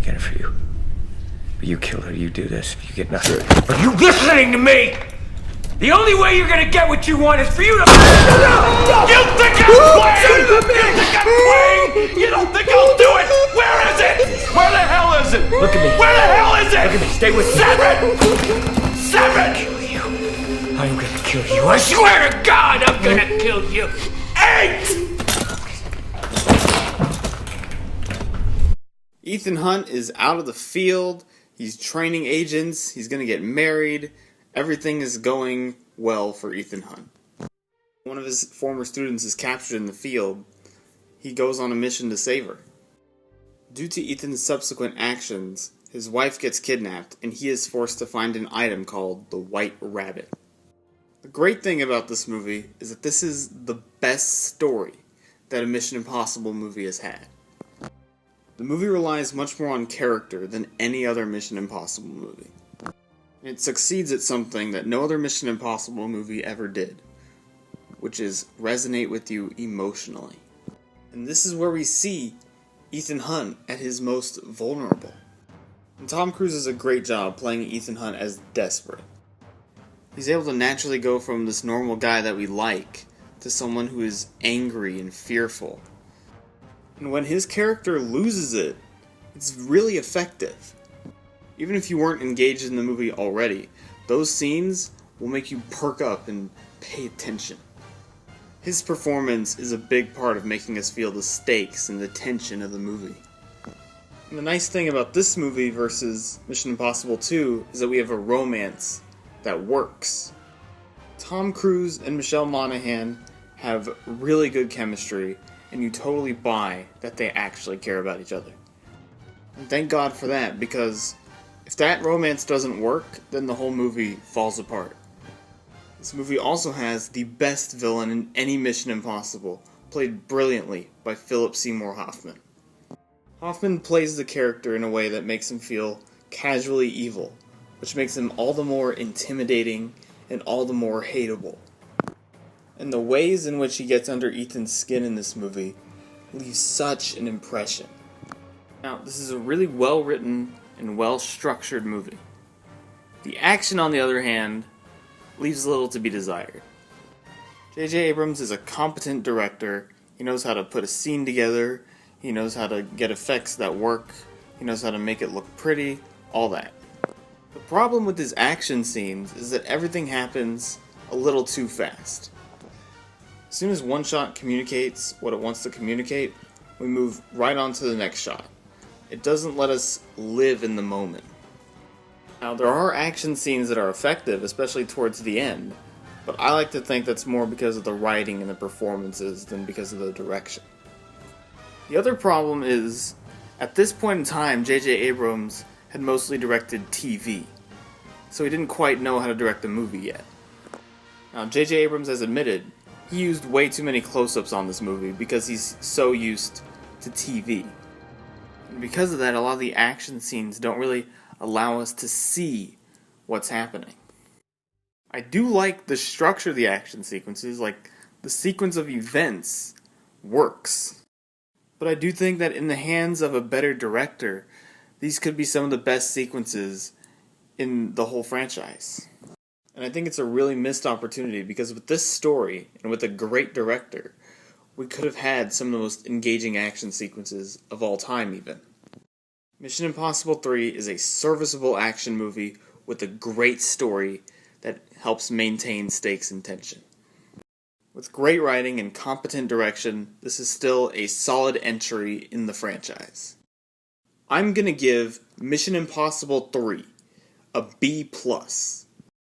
get it for you. But you kill her, you do this, you get nothing. Are you listening to me? The only way you're gonna get what you want is for you to... You think I'm playing? You think I'm playing? You don't think I'll do it? Where is it? Where the hell is it? Look at me. Where the hell is it? Look at me, stay with me. 7! Kill you. I'm gonna kill you. I swear to God, I'm gonna kill you. 8! Ethan Hunt is out of the field. He's training agents. He's gonna get married. Everything is going well for Ethan Hunt. One of his former students is captured in the field. He goes on a mission to save her. Due to Ethan's subsequent actions, his wife gets kidnapped, and he is forced to find an item called the White Rabbit. The great thing about this movie is that this is the best story that a Mission Impossible movie has had. The movie relies much more on character than any other Mission Impossible movie. It succeeds at something that no other Mission Impossible movie ever did, which is resonate with you emotionally. And this is where we see Ethan Hunt at his most vulnerable. And Tom Cruise does a great job playing Ethan Hunt as desperate. He's able to naturally go from this normal guy that we like to someone who is angry and fearful. And when his character loses it, it's really effective. Even if you weren't engaged in the movie already, those scenes will make you perk up and pay attention. His performance is a big part of making us feel the stakes and the tension of the movie. And the nice thing about this movie versus Mission Impossible 2 is that we have a romance that works. Tom Cruise and Michelle Monaghan have really good chemistry, and you totally buy that they actually care about each other. And thank God for that, because if that romance doesn't work, then the whole movie falls apart. This movie also has the best villain in any Mission Impossible, played brilliantly by Phillip Seymour Hoffman. Hoffman plays the character in a way that makes him feel casually evil, which makes him all the more intimidating and all the more hateable. And the ways in which he gets under Ethan's skin in this movie leave such an impression. Now, this is a really well-written and well-structured movie. The action, on the other hand, leaves little to be desired. J.J. Abrams is a competent director. He knows how to put a scene together. He knows how to get effects that work. He knows how to make it look pretty. All that. The problem with his action scenes is that everything happens a little too fast. As soon as one shot communicates what it wants to communicate, we move right on to the next shot. It doesn't let us live in the moment. Now, there are action scenes that are effective, especially towards the end, but I like to think that's more because of the writing and the performances than because of the direction. The other problem is, at this point in time, J.J. Abrams had mostly directed TV, so he didn't quite know how to direct a movie yet. Now, J.J. Abrams has admitted he used way too many close-ups on this movie because he's so used to TV. And because of that, a lot of the action scenes don't really allow us to see what's happening. I do like the structure of the action sequences, like the sequence of events works. But I do think that in the hands of a better director, these could be some of the best sequences in the whole franchise. And I think it's a really missed opportunity because with this story, and with a great director, we could have had some of the most engaging action sequences of all time even. Mission Impossible 3 is a serviceable action movie with a great story that helps maintain stakes and tension. With great writing and competent direction, this is still a solid entry in the franchise. I'm gonna give Mission Impossible 3 a B+.